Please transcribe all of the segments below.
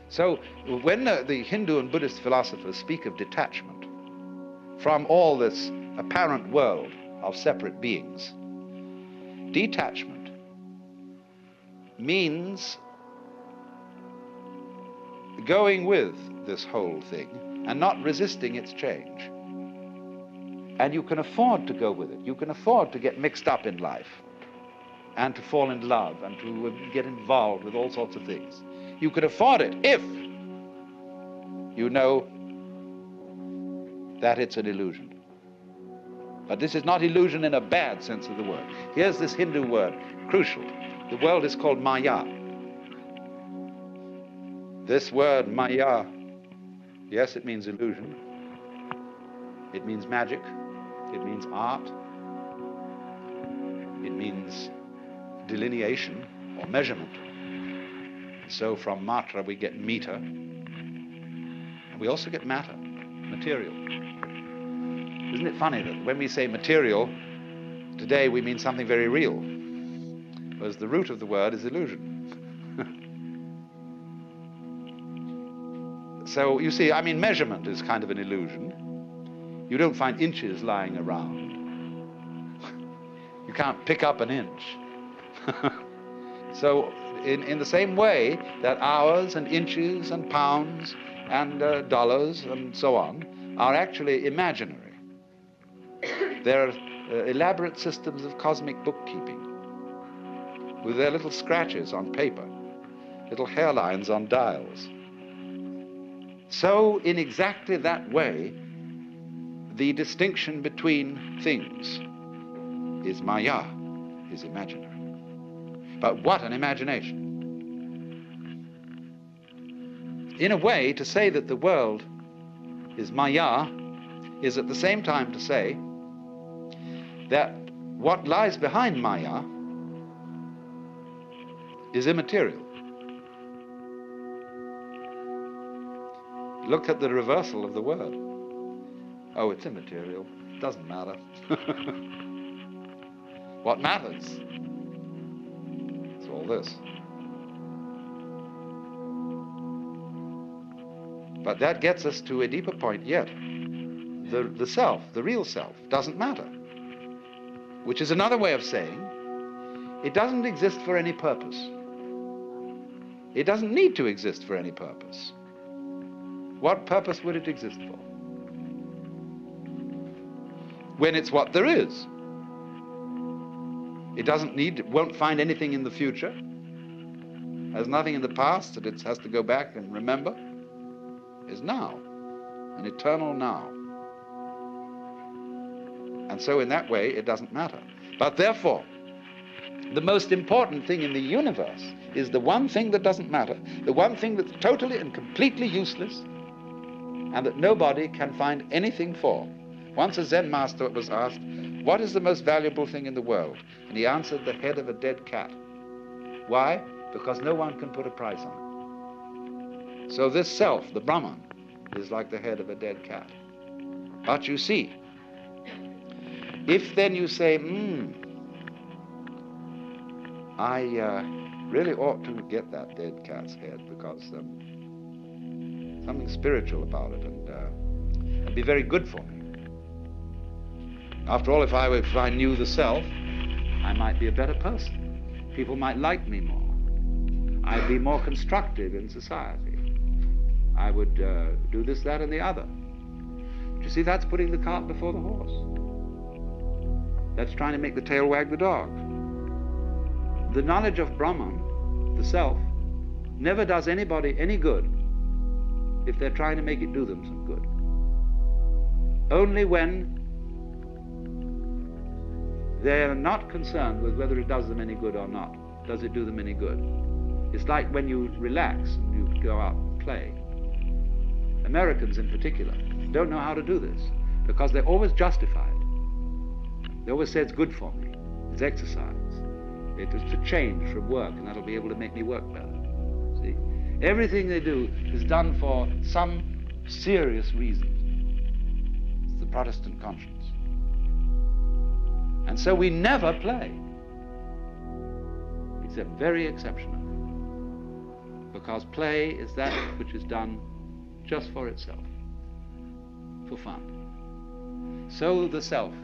So when the Hindu and Buddhist philosophers speak of detachment from all this apparent world of separate beings, detachment means going with this whole thing and not resisting its change. And you can afford to go with it. You can afford to get mixed up in life and to fall in love and to get involved with all sorts of things. You can afford it if you know that it's an illusion. But this is not illusion in a bad sense of the word. Here's this Hindu word, crucial. The world is called Maya. This word, Maya, yes, it means illusion. It means magic. It means art. It means delineation or measurement. So from matra we get meter. And we also get matter, material. Isn't it funny that when we say material, today we mean something very real, whereas the root of the word is illusion. So you see, I mean, measurement is kind of an illusion. You don't find inches lying around. You can't pick up an inch. So in the same way that hours and inches and pounds and dollars and so on are actually imaginary. They're elaborate systems of cosmic bookkeeping with their little scratches on paper, little hairlines on dials. So in exactly that way, the distinction between things is Maya, is imaginary. But what an imagination. In a way, to say that the world is Maya is at the same time to say that what lies behind Maya is immaterial. Look at the reversal of the word. Oh, it's immaterial. It doesn't matter. What matters is all this. But that gets us to a deeper point yet. The self, the real self, doesn't matter. Which is another way of saying it doesn't exist for any purpose. It doesn't need to exist for any purpose. What purpose would it exist for? When it's what there is. It doesn't need, it won't find anything in the future. Has nothing in the past that it has to go back and remember. Is now, an eternal now. And so in that way, it doesn't matter. But therefore, the most important thing in the universe is the one thing that doesn't matter, the one thing that's totally and completely useless, and that nobody can find anything for. Once a Zen master was asked, what is the most valuable thing in the world? And he answered, the head of a dead cat. Why? Because no one can put a price on it. So this self, the Brahman, is like the head of a dead cat. But you see, if then you say, I really ought to get that dead cat's head because something spiritual about it, and it'd be very good for me. After all, if I knew the self, I might be a better person. People might like me more. I'd be more constructive in society. I would do this, that, and the other. But you see, that's putting the cart before the horse. That's trying to make the tail wag the dog. The knowledge of Brahman, the self, never does anybody any good if they're trying to make it do them some good. Only when they're not concerned with whether it does them any good or not, does it do them any good. It's like when you relax and you go out and play. Americans in particular don't know how to do this because they're always justified. They always say it's good for me, it's exercise. It is to change from work, and that'll be able to make me work better. See? Everything they do is done for some serious reason. It's the Protestant conscience. And so we never play, except very exceptionally. because play is that which is done just for itself, for fun. So the self,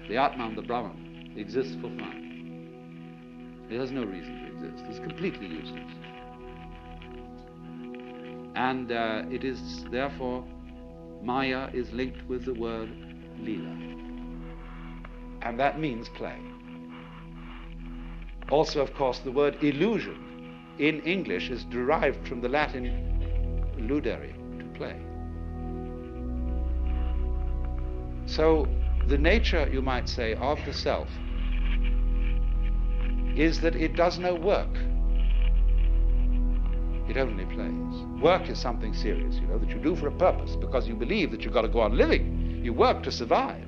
the Atman, the Brahman, exists for fun. It has no reason to exist. It's completely useless. And it is, therefore, Maya is linked with the word Lila. And that means play. Also, of course, the word illusion in English is derived from the Latin ludere, to play. So the nature, you might say, of the self is that it does no work. It only plays. Work is something serious, you know, that you do for a purpose, because you believe that you've got to go on living. You work to survive,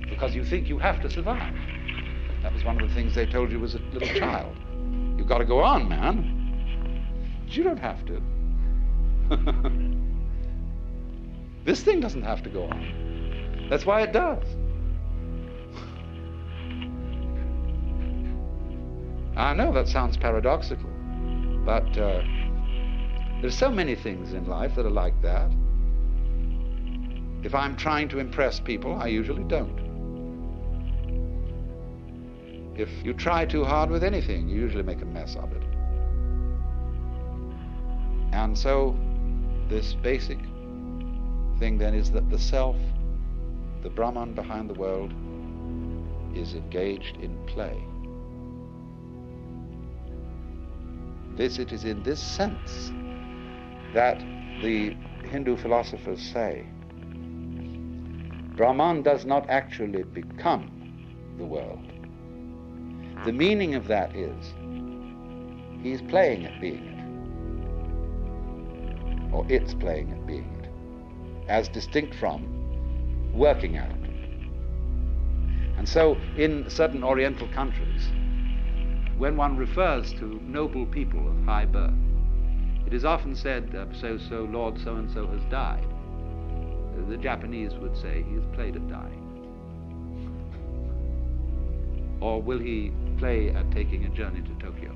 because you think you have to survive. That was one of the things they told you as a little child. You've got to go on, man. But you don't have to. This thing doesn't have to go on. That's why it does. I know that sounds paradoxical, but there's so many things in life that are like that. If I'm trying to impress people, I usually don't. If you try too hard with anything, you usually make a mess of it. And so this basic thing then is that the self, the Brahman behind the world, is engaged in play. It is in this sense that the Hindu philosophers say Brahman does not actually become the world. The meaning of that is he's playing at being it, or it's playing at being it, as distinct from working at it. And so in certain Oriental countries, when one refers to noble people of high birth, it is often said, so Lord so-and-so has died. The Japanese would say he has played at dying. Or will he play at taking a journey to Tokyo?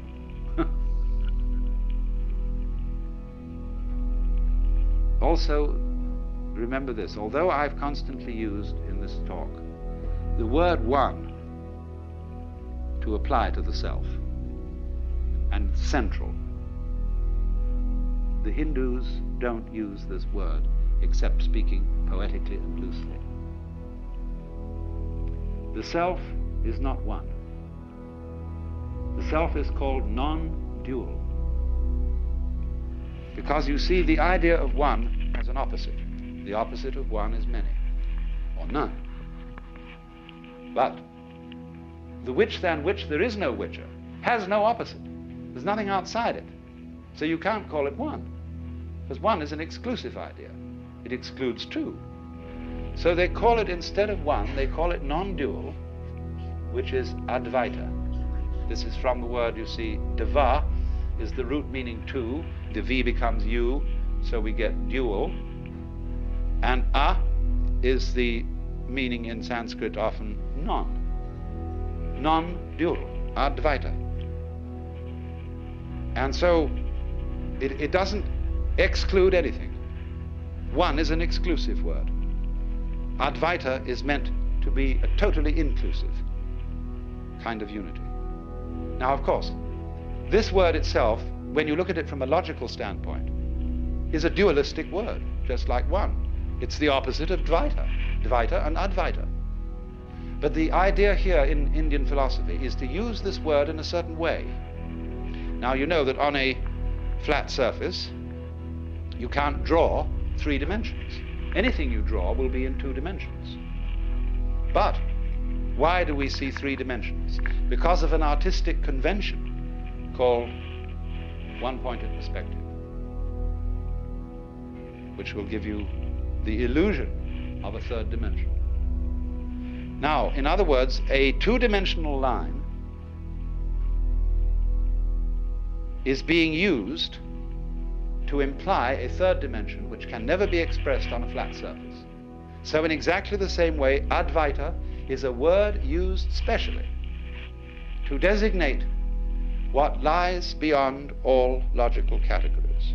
Also, remember this, although I've constantly used in this talk the word one to apply to the self and central, the Hindus don't use this word except speaking poetically and loosely. The self is not one. The self is called non-dual, because you see, the idea of one has an opposite. The opposite of one is many, or none. But the which than which there is no whicher has no opposite. There's nothing outside it. So you can't call it one, because one is an exclusive idea. It excludes two. So they call it, instead of one, they call it non-dual, which is Advaita. This is from the word, you see, Deva is the root meaning two. Devi becomes you, so we get dual. And A is the meaning in Sanskrit often non-dual, Advaita. And so it doesn't exclude anything. One is an exclusive word. Advaita is meant to be a totally inclusive kind of unity. Now, of course, this word itself, when you look at it from a logical standpoint, is a dualistic word, just like one. It's the opposite of Dvaita, Dvaita and Advaita. But the idea here in Indian philosophy is to use this word in a certain way. Now, you know that on a flat surface, you can't draw 3 dimensions. Anything you draw will be in 2 dimensions. But why do we see 3 dimensions? Because of an artistic convention called one-pointed perspective, which will give you the illusion of a 3rd dimension. Now, in other words, a 2-dimensional line is being used to imply a 3rd dimension which can never be expressed on a flat surface. So in exactly the same way, Advaita is a word used specially to designate what lies beyond all logical categories.